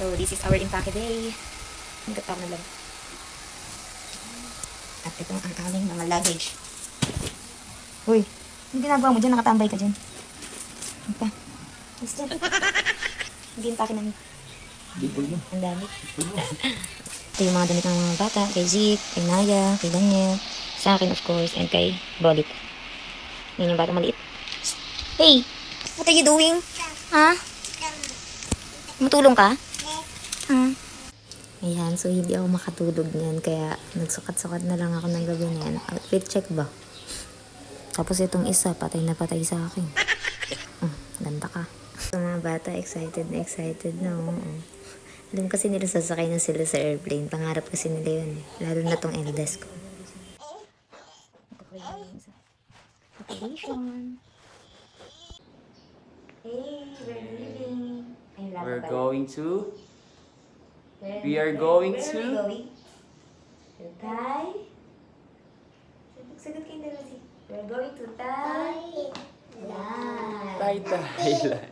So, this is our impake day. Hanggat ako na lang. At ito ang aming mga luggage. Uy, yung ginagawa mo dyan, nakatambay ka dyan. Ano pa? Yes, dyan. Hindi impake namin. Ang dami. Ito yung mga damit ng mga bata. Kay Zeke, kay Naya, kay Daniel. Sa akin, of course, and kay Bolit. Yan yung bata maliit. Hey! What are you doing? Ha? Matulong ka? Ha? Ayan, so hindi ako makatulog niyan. Kaya nagsukat-sukat na lang ako ng gabi na yan. Outfit check ba? Tapos itong isa, patay na patay sa akin. Ganda ka. So mga bata, excited na. Alam kasi nila sasakay na sila sa airplane. Pangarap kasi nila yun. Lalo na tong eldest ko. Application. Hey, we're leaving. We're going to... We are going to... Where are we going? Thai? Sagot kayo na si. We're going to Thailand. Thailand.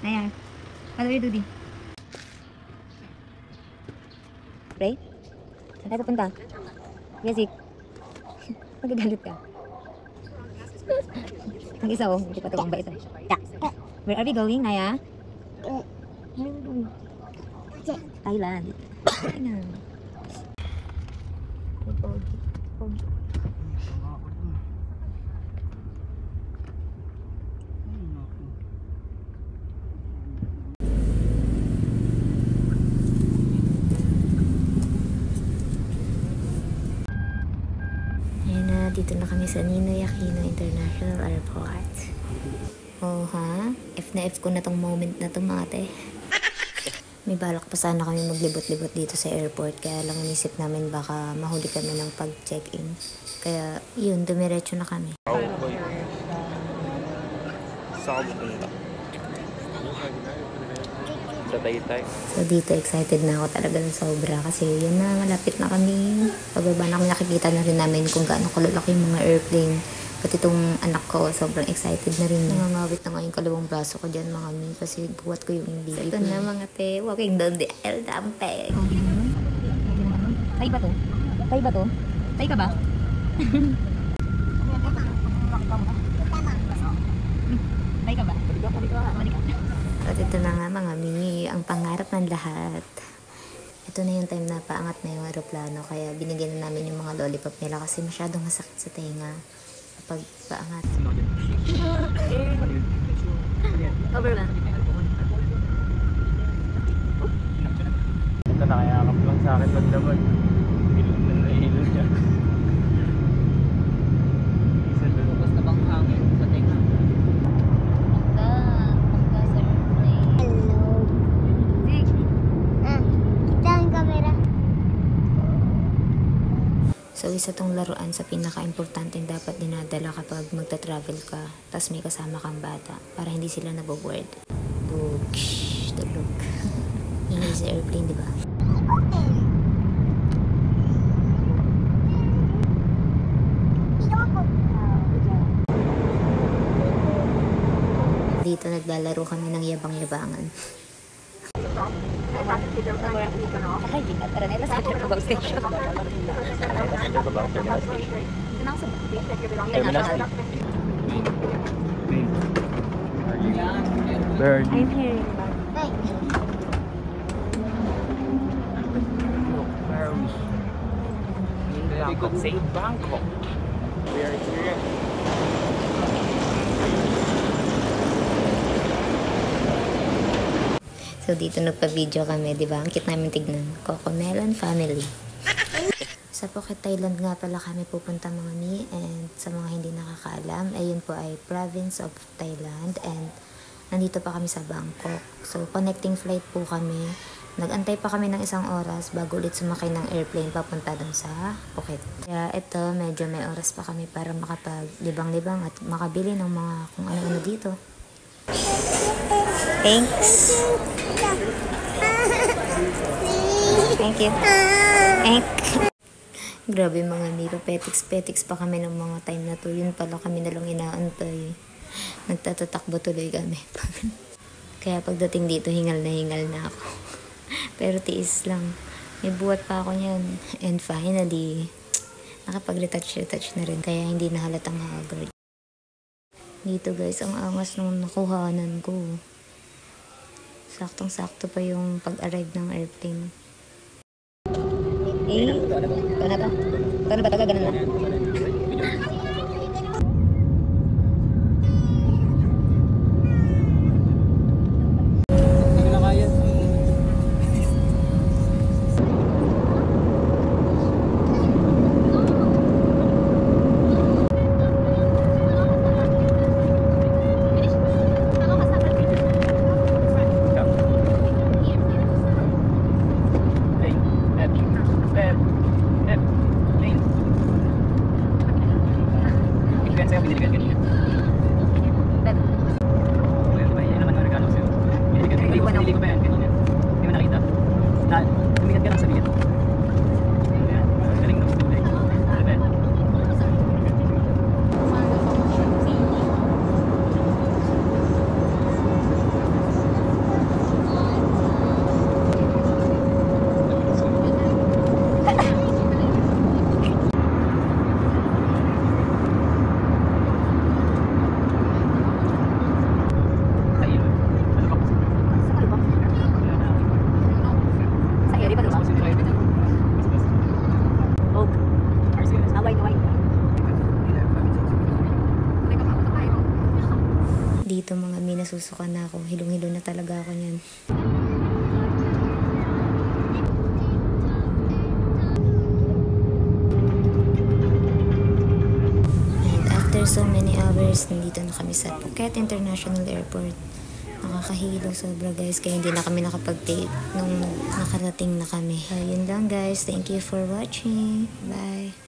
Ayan. What do you do, Di? Ray? Saan tayo pupunta? Yasik. Magagalit ka. Ang isa oh, hindi pa ito ang bait oh. Where are we going, Naya? Thailand. Thailand. Dito na kami sa Ninoy Aquino International Airport. Oh ha? F na F ko na tong moment na to mga te. May balak pa sana kami maglibot-libot dito sa airport. Kaya lang inisip namin baka mahuli kami ng pag-check-in. Kaya yun, dumiretso na kami. Saan ka punta? Sa Taytay. So dito excited na ako talaga ng sobra kasi yun na, malapit na kami. Pagbaba na kami, nakikita na rin namin kung gaano kalalaki yung mga airplane. Pati itong anak ko, sobrang excited na rin. Nangangawit na nga yung kalawang braso ko dyan mga mi kasi buhat ko yung baby ko. Ito na mga te, walking down the aisle, dampeng. Tay ba to? Tay ba to? Tay ka ba? Tay ka ba? At ito na nga mga mi, ang pangarap ng lahat. Ito na yung time na paangat na yung aeroplano, kaya binigyan na namin yung mga lollipop nila kasi masyadong masakit sa tenga kapag paangat. Over ba? Ito nakayakap lang sa akin magdamag. Hilog na nahilog niya. Isa doon. Bukas na bang hangin sa tenga? So, isa tong laruan sa pinaka-importante dapat dinadala kapag magta-travel ka, tapos may kasama kang bata, para hindi sila naboboard. Tulog. Ingay sa airplane, di ba? Dito naglalaro kami ng yabang-yabangan. Bird. I'm hearing Paris. We could say Bangkok. We are here. So dito nagpa-video kami, di ba? Ang cute namin tignan. Cocomelon family. Sa Phuket, Thailand nga pala kami pupunta mga mi, and sa mga hindi nakakaalam, ayun po ay province of Thailand, and nandito pa kami sa Bangkok. So connecting flight po kami. Nag-antay pa kami ng 1 oras bago ulit sumakay ng airplane papunta dun sa Phuket. Kaya ito, medyo may oras pa kami para makapag-libang-libang at makabili ng mga kung ano-ano dito. Thanks. Thank you. Grabe mga amigo, petiks pa kami ng mga time na to. Yun pala kami nalang inaantay. Nagtatatakbo tuloy kami. Kaya pagdating dito, hingal na ako. Pero tiis lang. May buhat pa ako niyan. And finally, nakapag-retouch na rin. Kaya hindi na halatang haggard. Dito guys, ang angas nung nakuhanan ko. Saktong-sakto pa yung pag-arrive ng airplane. Paano ba? Paano ba taga? Ganun na. Dito mga nasusuka na ako. Hilong-hilo na talaga ako niyan. And after so many hours, nandito na kami sa Phuket International Airport. Nakakahilo sobra guys, kaya hindi na kami nakapag-take nung nakarating na kami. Yun lang guys. Thank you for watching. Bye!